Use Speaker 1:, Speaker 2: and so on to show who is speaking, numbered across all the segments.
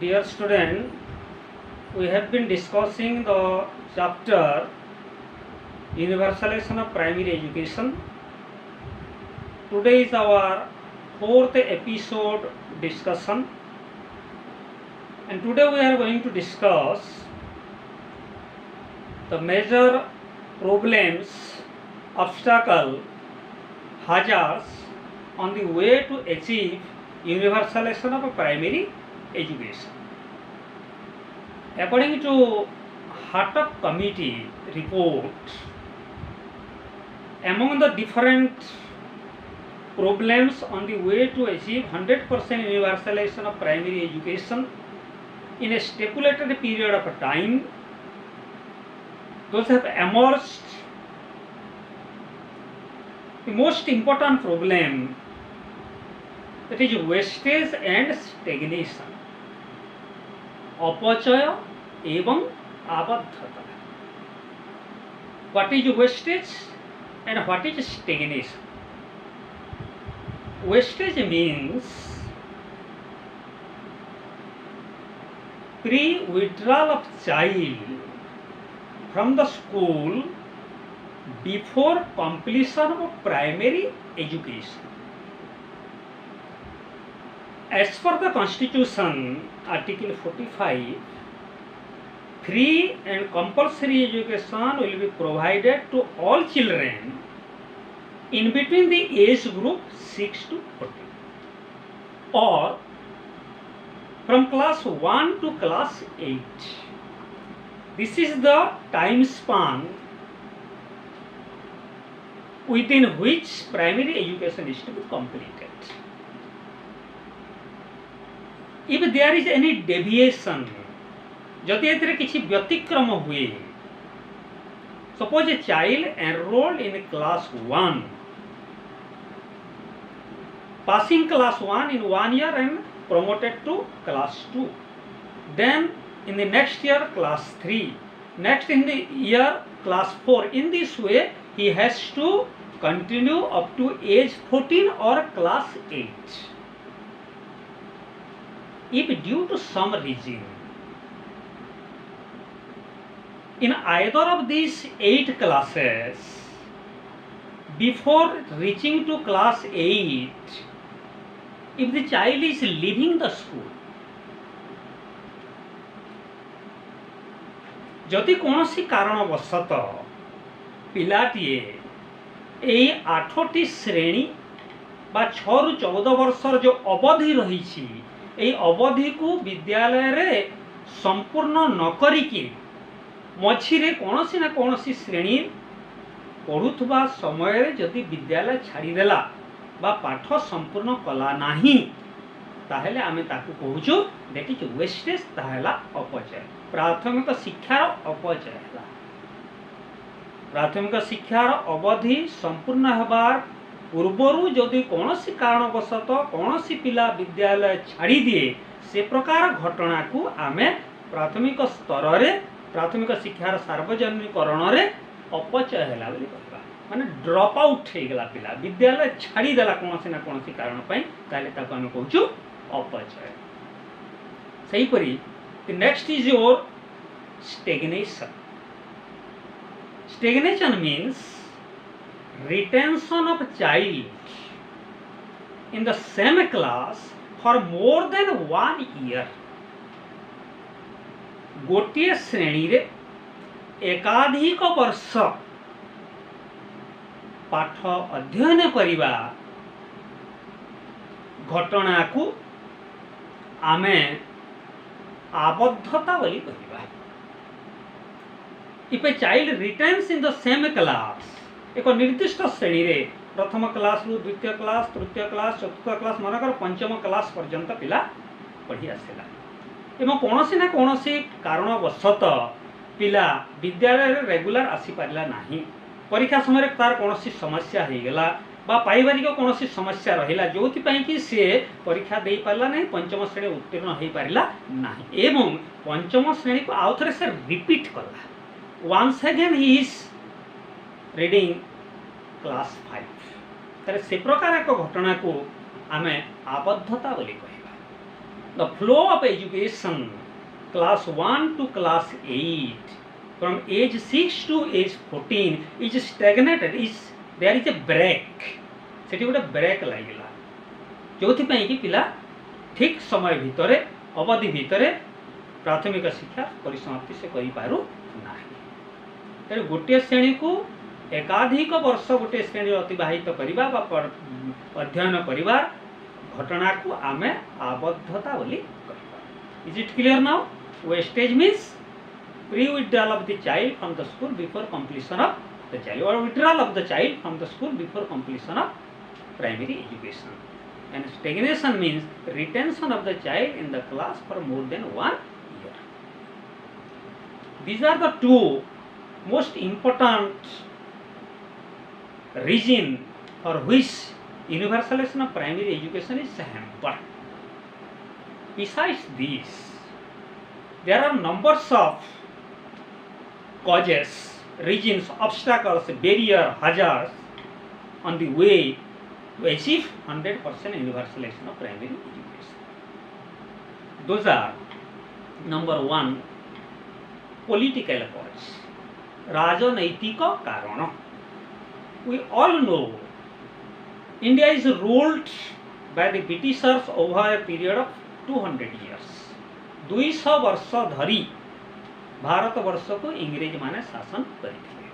Speaker 1: Dear student, we have been discussing the chapter Universalization of Primary Education. Today is our fourth episode discussion, and today we are going to discuss the major problems, obstacles, hazards on the way to achieve universalization of primary education. According to Hartog Committee report, among the different problems on the way to achieve 100% universalization of primary education in a stipulated period of time, those have emerged. The most important problem, that is wastage and stagnation, अपचय एवं आबद्धता. What is wastage and what is stagnation? Wastage means pre-withdrawal of child from the school before completion of primary education. As per the Constitution, Article 45, free and compulsory education will be provided to all children in between the age group 6 to 14, or from class 1 to class 8. This is the time span within which primary education is to be completed. If there is any deviation, जदि एथिरे किसी व्यतिक्रम हुए, suppose a child enrolled in class 1, passing class 1 in 1 year and promoted to class 2, then in the next year class 3, next in the year class 4. In this way he has to continue up to age 14 or class 8. If due to some reason in either of these 8 classes, before reaching to class 8, if the child is leaving the school, जदि कौनसी कारणवशतः पिलाटीए एई 8टी श्रेणी बा 6 रु 14 वर्षर जो अवधि रही एई अवधि को विद्यालय रे संपूर्ण न करिके मझिरे कौनसी ना कौनसी श्रेणी पढ़ुथबा समय जदि विद्यालय छाड़ीदेला बा पाठ संपूर्ण कला नाही, ताहेले आमे ताकू कहूछु दैट इज वेस्टेज, ताहेला अपचय. प्राथमिक शिक्षार अपचय है. प्राथमिक शिक्षार अवधि संपूर्ण होबार पूर्वरु जदि कौनसी कारणवशतः कौनसी पिला विद्यालय छाड़ी दिए, से प्रकार घटना को आमे प्राथमिक स्तर रे प्राथमिक शिक्षार सार्वजनिकरण रे अपचय हैला बोली कहबा. माने ड्रॉप आउट हे गेला पिला विद्यालय छाड़ी देला कौनसी ना कौनसी कारण पई, ताले ताको आमे कहूछु अपचय. सही परी the next is your stagnation. Stagnation means retention of child in the same class for more than 1 year. गोटिए श्रेणी रे एकाधिक वर्ष पाठ अध्ययन करिबा घटना को आमे आबद्धता बोली कहबा. If a child retains in the same class, एक निर्दिष्ट श्रेणी रे प्रथम क्लास रु द्वितीय क्लास, तृतीय क्लास, चतुर्थ क्लास, मनकर पंचम क्लास पर्यंत पिला पढ़ी आसेला एवं कौनसी ना कौनसी कारणवशतः पिला विद्यालय रे रेगुलर आसी पारिला नाही, परीक्षा समय रे तार कौनसी समस्या हे गेला बा पारिवारिक कौनसी समस्या रहिला जोथि पई कि से परीक्षा देई पारला नहीं, पंचम श्रेणी उत्तीर्ण हो पारिला नाही एवं पंचम श्रेणी को आउ थरे से रिपीट करला. once again he is reading class 5. तारे से प्रकार एक घटना को आमे आबद्धता बोली कहबा. the flow of education class 1 to class 8 from age 6 to age 14 is stagnated, there is a break, सेठी गोटे ब्रेक लगिला जो कि पिला ठीक समय भितर अवधि भितर प्राथमिक शिक्षा परिसमाप्ति से करि पारु नाही। गोटे श्रेणी को एकाधिक वर्ष गोटे श्रेणी अतिबाहित करवा अध्ययन करवा घटना को आमे आबद्धता बोली कहबा। Is it clear now? Wastage means pre withdrawal of the child from the school before completion of the child और withdrawal of the child from the school before completion of primary education. And stagnation means retention of the child in the class for more than 1 year. These are the two most important reason for which universalization of primary education is hampered. Besides this, there are numbers of causes, reasons, obstacles, barriers, hazards on the way to achieve 100% universalization of primary education. Those are number 1 political cause, राजनैतिक कारण। We all know India is ruled by the Britishers over a period of 200 years. 200 वर्ष धरी भारत वर्ष को इंग्रेज माने शासन करथिले।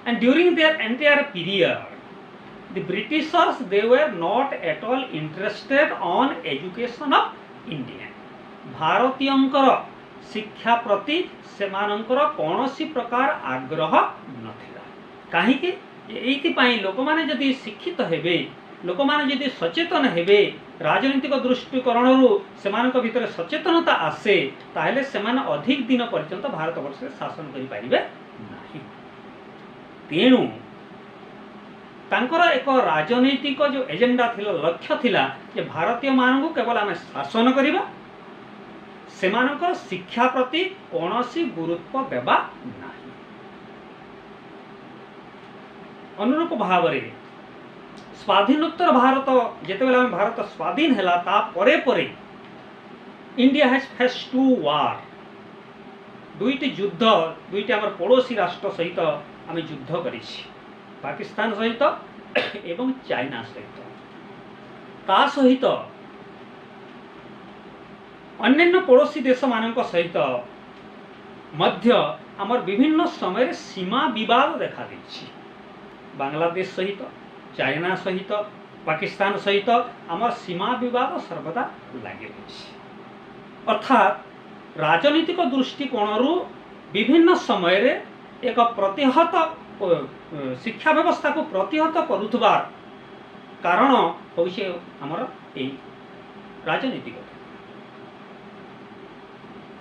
Speaker 1: And during their entire period the Britishers, they were not at all interested on education of India. भारतीयंकर शिक्षा प्रति सेमानंकर कौनसी प्रकार आग्रह नथिला। काहीकि एइति पई लोक माने जदि शिक्षित हेबे, लोक माने जदि सचेतन हेबे, राजनीतिक दृष्टिकोणरू सेमानक भितर सचेतनता आसे, ताहेले सेमान अधिक दिन पर्यंत भारत वर्ष शासन करि पारिबे नाही। तेणु तांकर एक राजनैतिक जो एजेंडा थिला, लक्ष्य थिला जे भारतीय मानक केवल आम शासन करिबा, सेमानकर शिक्षा प्रति कौनसी गुरुत्व देबा नाही। अनुरूप भाव रे स्वाधीनोत्तर भारत जेतेबेले आम भारत स्वाधीन हैला ता परे परे इंडिया हैज फेस्ड 2 वार, दुईटी युद्ध, दुईटी आम पड़ोसी राष्ट्र सहित आम युद्ध करिछि, पाकिस्तान सहित एवं चाइना सहित, ता सहित अन्य पड़ोसी देश मानक सहित मध्य आमर विभिन्न समय सीमा विवाद देखा देछि। बांग्लादेश सहित, चाइना सहित, पाकिस्तान सहित आमर सीमा विवाद सर्वदा लागि रहिछि। अर्थात राजनीतिक दृष्टिकोणरू विभिन्न समय रे एक प्रतिहत शिक्षा व्यवस्था को प्रतिहत करुथबार कारण होइछे हमर एई राजनीतिक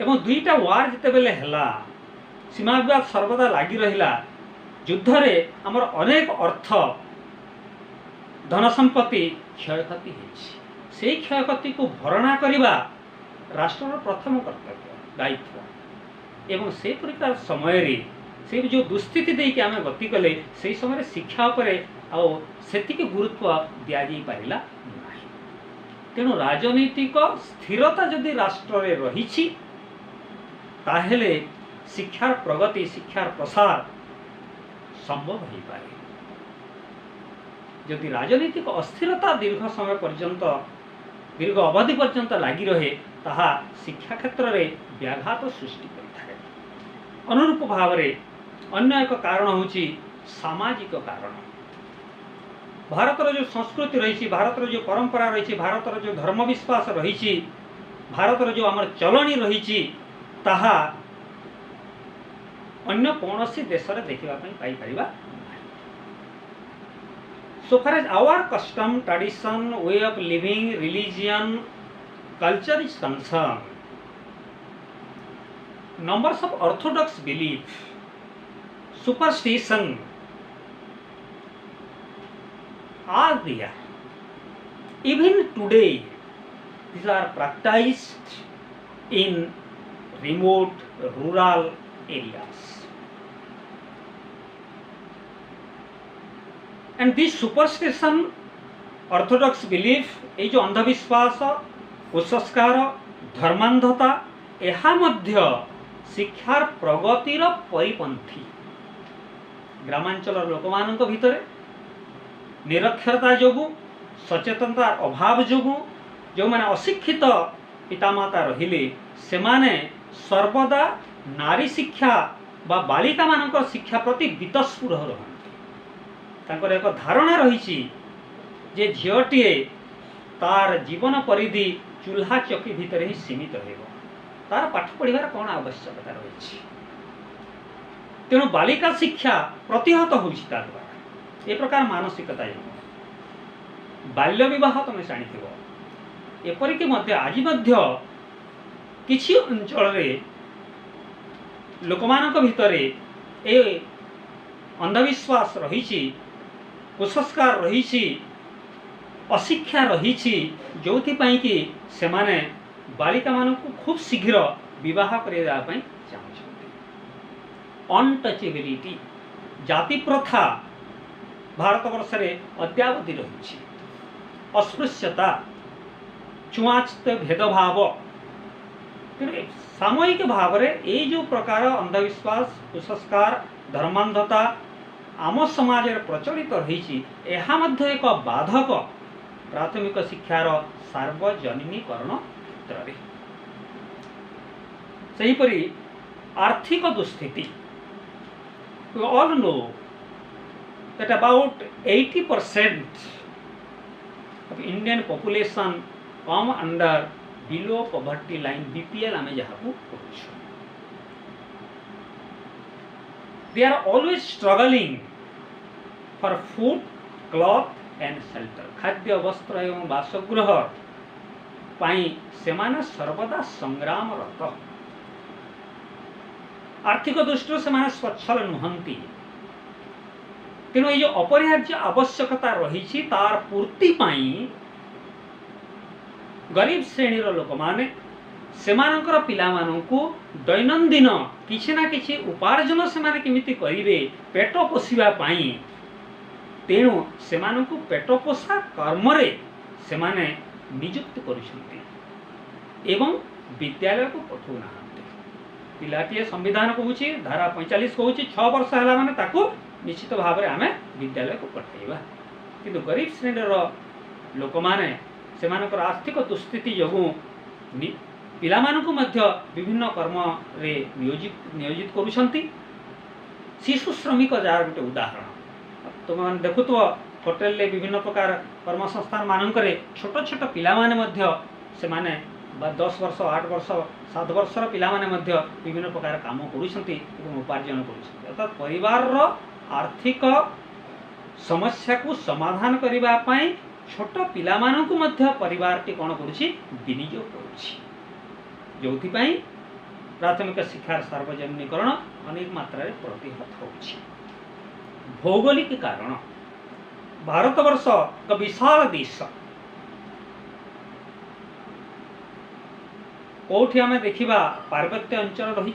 Speaker 1: एवं दुईटा वार जिते बेले हला, सीमा विवाद सर्वदा लागि रहिला, युद्ध रे हमर अनेक अर्थ धन संपत्ति क्षयक्षति होइछि। सेई क्षयक्षति को भरणा करिबा राष्ट्रर प्रथम कर्तव्य दायित्व एवं से प्रकार समय रे से जो दुस्थिति देके आम गति कले से समय शिक्षा पर सेतिक गुरुत्व दिया जाई पारिला नाही। तेणु राजनीतिक स्थिरता जदि राष्ट्र रे रहिछि ताहेले शिक्षार प्रगति, शिक्षार प्रसार संभव हो पारे। जदि राजनीतिक अस्थिरता दीर्घ समय पर्यंत, दीर्घ अवधि पर्यंत लागि रहे ताहा शिक्षा क्षेत्र में व्याघात सृष्टि करिଥାଏ। अनुरूप भाव रे अन्य एक कारण होची सामाजिक कारण। भारतर जो संस्कृति रही, भारतर जो परंपरा रही, भारतर जो धर्म विश्वास रही, भारतर जो आमर चलनी रही, ताहा अन्य कौनसी देश रे देखिबा पई पाई परिबा। So far as our custom, tradition, way of living, religion, culture is concerned, numbers of orthodox belief, superstition are there. Even today, these are practiced in remote rural areas. And this superstition, orthodox belief, ये जो अंधविश्वास, कुसंस्कार धर्मांधता एहा मध्य शिक्षार प्रगतिर परिपंथी। ग्रामांचल लोक भितर निरक्षरता जोगु सचेतनता अभाव जोगु जो माने अशिक्षित पितामाता रहिले सेमाने सर्वदा नारी शिक्षा बा बालिका मानक शिक्षा प्रति वितस्पुर रहନ୍ତି। तांकर एक धारणा रही जे झीटीए तार जीवन परिधि चूल्हा चकी भितर ही सीमित रहिबो, तार पाठ पढ़िबार कौन आवश्यकता रही। तेणु बालिका शिक्षा प्रतिहत होछि तार द्वारा। ए प्रकार मानसिकता बाल्य विवाह तुम जानी एपरिक आज किछि अंचल लोकमानक भितरे ए अंधविश्वास रही, कुसंस्कार रही, अशिक्षा रही, जो कि सेमाने बालिका मानक खूब शीघ्र विवाह करने चाहते। अनटचेबिलिटी जाति प्रथा भारत वर्ष में अद्यावधि रही, अस्पृश्यता छुआछूत भेदभाव सामूहिक भाव में ये जो प्रकार अंधविश्वास कुसंस्कार धर्मांधता आम समाज प्रचलित रही एक बाधक प्राथमिक शिक्षार सार्वजनीकरण क्षेत्र में। सेहीपरि आर्थिक दुस्थिति all know that about 80% of Indian population come under below poverty line BPL आमे जहाँ को कहूँ। They are always struggling for food, cloth and shelter। खाद्य वस्त्र एवं बासगृह पाई सेमाने सर्वदा संग्रामरत। आर्थिक दृष्टि से स्वच्छल नुहंती। तेणु ये अपरिहार्य आवश्यकता रही तार पूर्ति पाई गरीब श्रेणी लोक माने सेमानकर पिला मानकु दैनंदिन किछि ना किछि उपार्जन सेमाने किमिति करिवे पेट पोषिबा पाई। तेणु सेमानकु पेट पोषा कर्म रे सेमाने नियुक्त करुछन्ति एवं विद्यालय को पठौ नाहंति। पिलाटीए संविधान कहूछि धारा 45 कहूछि 6 वर्ष हला माने ताकू निश्चित भाव में आमे विद्यालय को पठाइबा। किंतु गरीब श्रेणीर लोक माने सेमानकर आर्थिक दुस्थिति जोगु पिला मानकु मध्य विभिन्न कर्म रे नियोजित करुछन्ति। शिशु श्रमिक जार गोटे उदाहरण तुम मैंने देखुव होटेल रे विभिन्न प्रकार कर्म संस्थान मानकरे छोट छोट पिला माने मध्य सेमाने 10 वर्ष 8 वर्ष 7 वर्षर पिला माने मध्य विभिन्न प्रकार काम करुछन्ति एवं उपार्जन करुछन्ति। अर्थात परिवार रो आर्थिक समस्या को समाधान करबा पई छोट पिला मानकु मध्य परिवार टी कोन करूछि विनियोग करूछि, जोथि पई प्राथमिक शिक्षार सार्वजनीकरण अनेक मात्रा रे प्रतिहत होछि। भौगोलिक कारण भारतवर्ष एक विशाल देश कोठी आमे देखिबा पार्वत्य अंचल रही,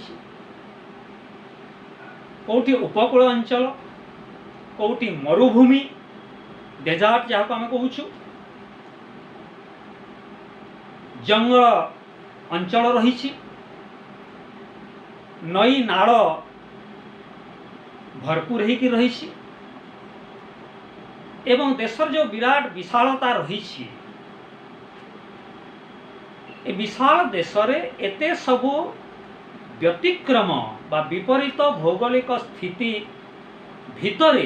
Speaker 1: कोठी उपकूल अंचल, कोठी मरुभूमि डेजर्ट जहाँ को आमे कहूछु, जंगल अंचल रही, नई नाड़ भरपूर होकर रही एवं देशर जो विराट विशालता रही विशाल देश रे एते सबु व्यतिक्रम बा विपरीत भौगोलिक स्थिति भितरे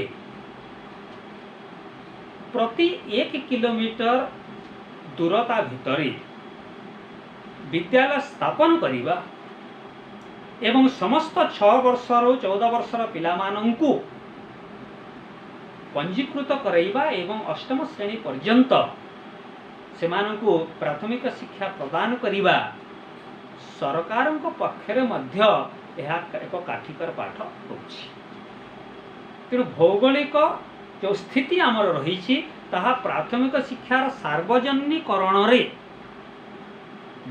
Speaker 1: प्रति 1 किलोमीटर दूरता भितरे विद्यालय स्थापन करिबा एवं समस्त 6 वर्ष रु 14 वर्षर पिला मानंकु पंजीकृत कराइबा एवं अष्टम श्रेणी पर्यंत सेमानंकु प्राथमिक शिक्षा प्रदान करिबा सरकार पक्षरे मध्य यह एक काठिकर पाठ होछि। तेणु भौगोलिक जो स्थिति आमर रही ताहा प्राथमिक शिक्षार सार्वजनीकरण रे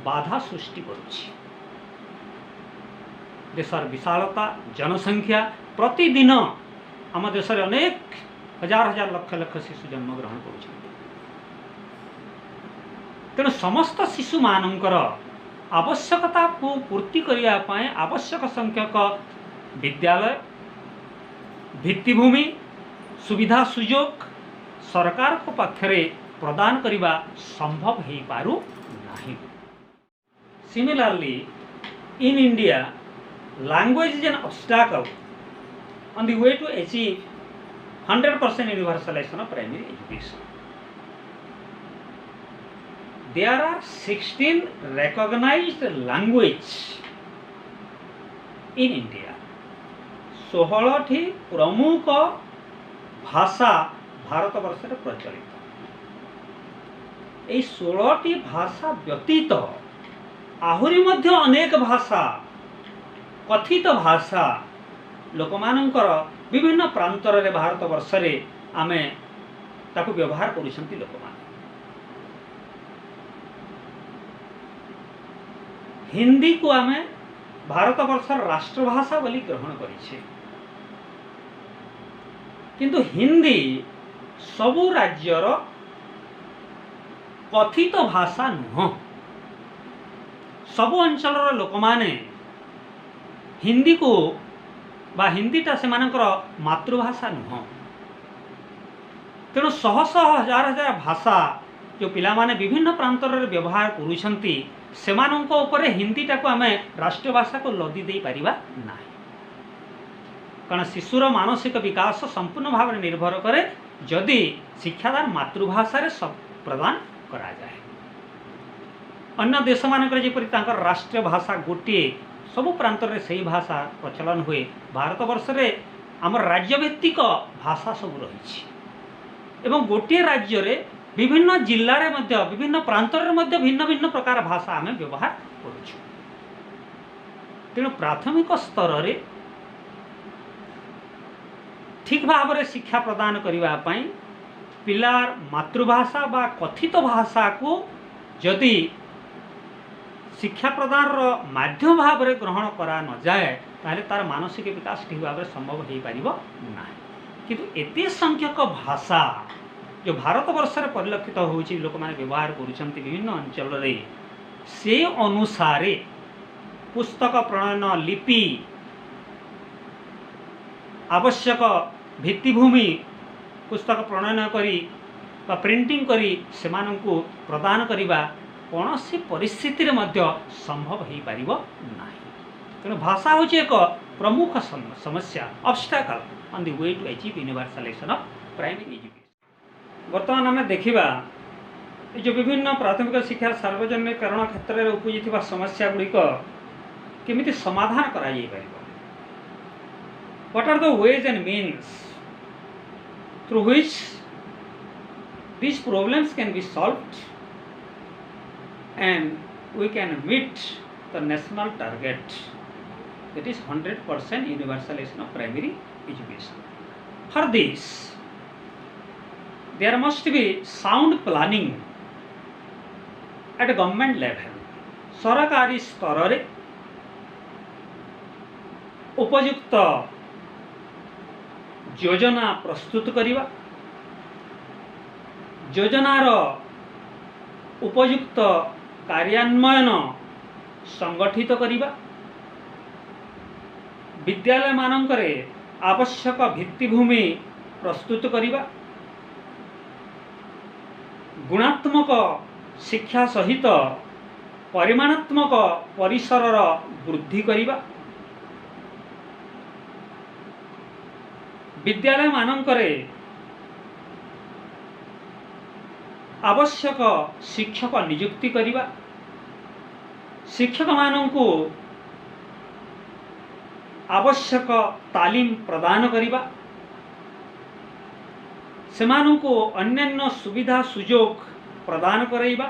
Speaker 1: बाधा सृष्टि करुछि। देशर विशालता जनसंख्या प्रतिदिन आम देश में अनेक हजार हजार लक्ष लक्ष शिशु जन्म ग्रहण करुछन्ति। तेणु समस्त शिशु मानकर आवश्यकता को पूर्ति करने आवश्यक संख्यक विद्यालय भित्तिभूमि सुविधा सुजोग सरकार को पक्षरे प्रदान करने संभव हो पारु नहीं। Similarly, in India, language is an obstacle on the way to achieve 100% universalization of primary education. There are 16 recognized languages in India. 16टी प्रमुख भाषा भारत वर्ष में प्रचलित। यही 16टी भाषा व्यतीत आहुरी मध्य अनेक भाषा कथित भाषा लोकमानंकर विभिन्न प्रांतर रे भारत वर्ष रे आमे ताकू व्यवहार करूछंती लोकमान। हिंदी को आमे भारत वर्ष राष्ट्रभाषा बोली ग्रहण करिछे, किंतु हिंदी सबु राज्यर कथित भाषा नुह। सबु अंचल लोक माने हिंदी को बा हिंदीटा से मानकर मातृभाषा नुह। तेणु शह शह हजार हजार भाषा जो पिला माने विभिन्न प्रांतर व्यवहार करूछंती सेमानंको उपरे हिंदीटा को आमे राष्ट्रभाषा को लदी दे परिबा नाही। कारण शिशुर मानसिक विकास संपूर्ण भाव में निर्भर करे जदि शिक्षादान मातृभाषा रे सब प्रदान करा जाए। अन्य देश मानकर जेपरि तांकर राष्ट्रीय भाषा गोटे सबु प्रांतर रे सही भाषा प्रचलन हुए, भारत वर्ष रे आम राज्य भित्तिक भाषा सब रही एवं गोटे राज्य रे विभिन्न जिल्ला रे मध्य विभिन्न प्रांतर रे मध्य भिन्न भिन्न प्रकार भाषा आमे व्यवहार करूछु। तेणु प्राथमिक स्तर रे ठीक भाव में शिक्षा प्रदान करने पिलार मातृभाषा बा कथित भाषा को जदि शिक्षा प्रदान माध्यम भाव में ग्रहण करा न जाए ताले तार मानसिक विकास ठीक भाव में संभव हो पारिबो नाही। किंतु एते संख्यक भाषा जो भारत वर्ष में परिलक्षित होउछि लोक माने व्यवहार करूछंती विभिन्न अंचल रे, से अनुसार पुस्तक प्रणयन लिपि आवश्यक भित्तिभूमि पुस्तक प्रणयन करी बा प्रिंटिंग करी सेमानंकु प्रदान करिबा कौनसी परिस्थिति रे मध्य संभव हो पारिबो नाही। तेणु भाषा होची एक प्रमुख समस्या obstacle on the way to achieve universalisation of primary education. वर्तमान आम देखा जो विभिन्न प्राथमिक शिक्षा सार्वजनिकरण क्षेत्र में उपजित समस्या गुड़िक केमिति समाधान करा जाई परिबो। What are the ways and means through which these problems can be solved and we can meet the national target, that is 100% universalization of primary education. For this, there must be sound planning at a government level. सरकारी स्तर रे उपयुक्त योजना प्रस्तुत करिबा, योजनार उपयुक्त कार्यान्वयन संगठित करिबा, विद्यालय मानकरे आवश्यक भित्तिभूमि प्रस्तुत करिबा, गुणात्मक शिक्षा सहित परिमाणात्मक परिसरर वृद्धि करिबा, विद्यालय मानकरे आवश्यक शिक्षक नियुक्ति करिबा, शिक्षक मानंकु आवश्यक तालीम प्रदान करिबा, सेमानंकु अन्यान्य सुविधा सुजोग प्रदान कराइबा,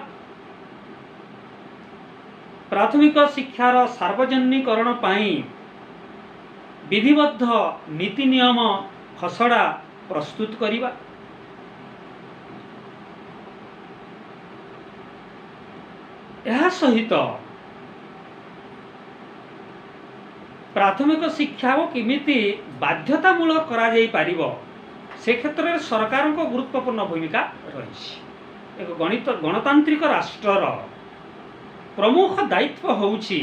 Speaker 1: प्राथमिक शिक्षार सार्वजनिकरण पाई विधिबद्ध नीति नियम खसड़ा प्रस्तुत करिबा, यह सहित प्राथमिक शिक्षा को किमिति बाध्यतामूलक करा जाई पारिबो से क्षेत्र में सरकार को गुरुत्वपूर्ण भूमिका रही। एक गणतांत्रिक राष्ट्र प्रमुख दायित्व होउछि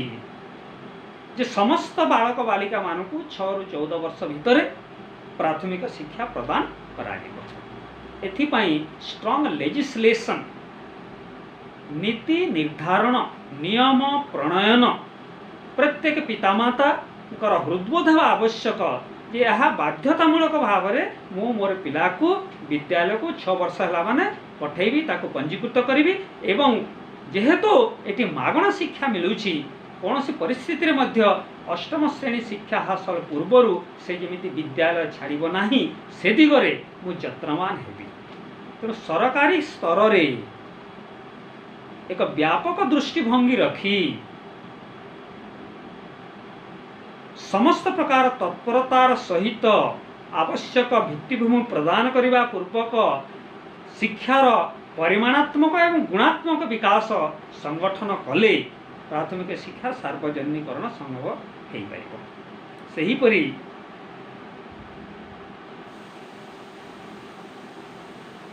Speaker 1: जे समस्त बालक बालिका मानकु 6 रु 14 वर्ष भितर प्राथमिक शिक्षा प्रदान कराजिବ। एथिपाई स्ट्रॉंग लेजिस्लेशन नीति निर्धारण नियम प्रणयन प्रत्येक पितामाता हृदबोध आवश्यक जे यह बाध्यतामूलक भाव में मु मोर पिला को विद्यालय को 6 वर्ष है माने पठेबी ताको पंजीकृत करी एवं जेहेतु एटी मागणा शिक्षा मिलूची कौन सी परिस्थिति रे मध्य अष्टम श्रेणी शिक्षा हासिल पूर्वरु से जमिति विद्यालय छाड़िब नाही से दिगरे मु यत्नवान हेबी। तेणु सरकारी स्तर रे एक व्यापक दृष्टिभंगी रखी समस्त प्रकार तत्परतार सहित आवश्यक भित्तिभूमि प्रदान करने पूर्वक शिक्षार परिमाणात्मक एवं गुणात्मक विकास संगठन कले प्राथमिक शिक्षा सार्वजनिकरण संभव हो पारिब। सेहीपरि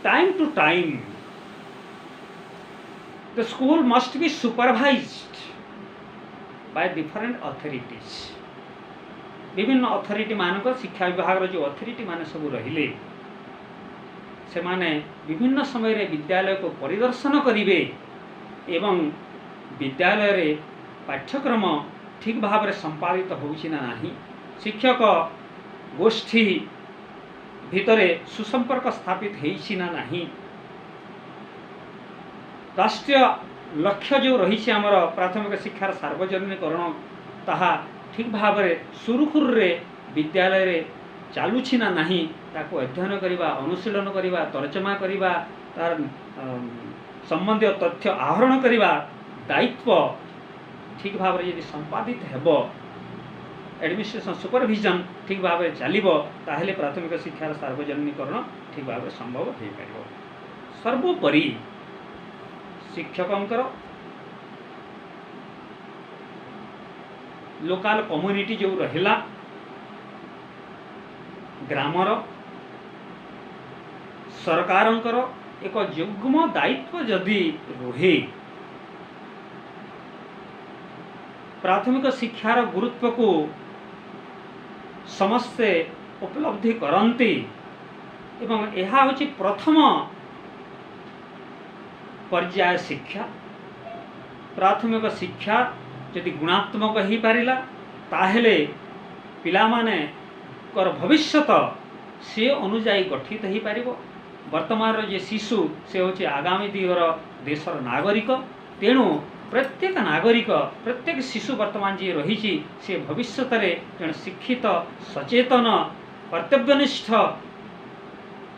Speaker 1: time to time the school must be supervised by different authorities. विभिन्न अथॉरिटी मानक शिक्षा विभाग जो अथॉरिटी माने सब रहिले से माने विभिन्न समय रे विद्यालय को परिदर्शन करिवे एवं विद्यालय रे पाठ्यक्रम ठीक भाव में संपादित होउछि ना नाही, शिक्षक गोष्ठी भितरे सुसंपर्क स्थापित होइछि ना नाही, राष्ट्रीय लक्ष्य जो रही आमर प्राथमिक शिक्षार सार्वजनिकरण ताहा ठीक भाव में सुरुखुरु रे विद्यालय रे चालुछि ना नाही ताको अध्ययन करिबा अनुशीलन करिबा तर्जमा करिबा तार संबंधित तथ्य आहरण करिबा दायित्व ठीक भाव में यदि संपादित हेबो एडमिनिस्ट्रेशन सुपरविजन ठीक भाव में चलिबो ताहेले प्राथमिक शिक्षार सार्वजनिकरण ठीक भाव में संभव हो पारिबो। सर्वोपरि शिक्षकंकर लोकल कम्युनिटी जो रहिला ग्रामर सरकारंकर एक युग्म दायित्व जदि रुहे प्राथमिक शिक्षार गुरुत्व को समस्ते उपलब्धि करती एवं यह हूँ प्रथम पर्याय शिक्षा। प्राथमिक शिक्षा यदि गुणात्मक हो पारिला ताहेले पिला माने कर भविष्यत से अनुजाई गठित हो पारिबो। वर्तमान जे शिशु से होचे आगामी दिगर देशर नागरिक। तेणु प्रत्येक नागरिक प्रत्येक शिशु वर्तमान जी रही से भविष्यत जन शिक्षित सचेतन कर्तव्यनिष्ठ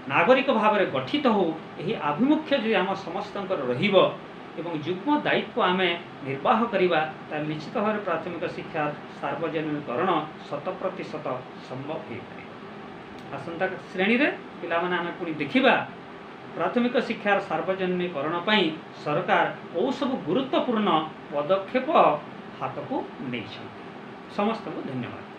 Speaker 1: नागरिक भाव में गठित हो यही आभिमुख्य जो आम समस्त रहिबो एवं युग्म दायित्व आम निर्वाह करवा निश्चित भाव में प्राथमिक शिक्षा सार्वजनिकरण 100% संभव हो पारे। आसंता श्रेणी रे पिला माने आमे पुणी देखिबा प्राथमिक शिक्षार सार्वजनिकरण पई सरकार ओ सब गुरुत्वपूर्ण पदक्षेप हाथ को नहीं। समस्त को धन्यवाद।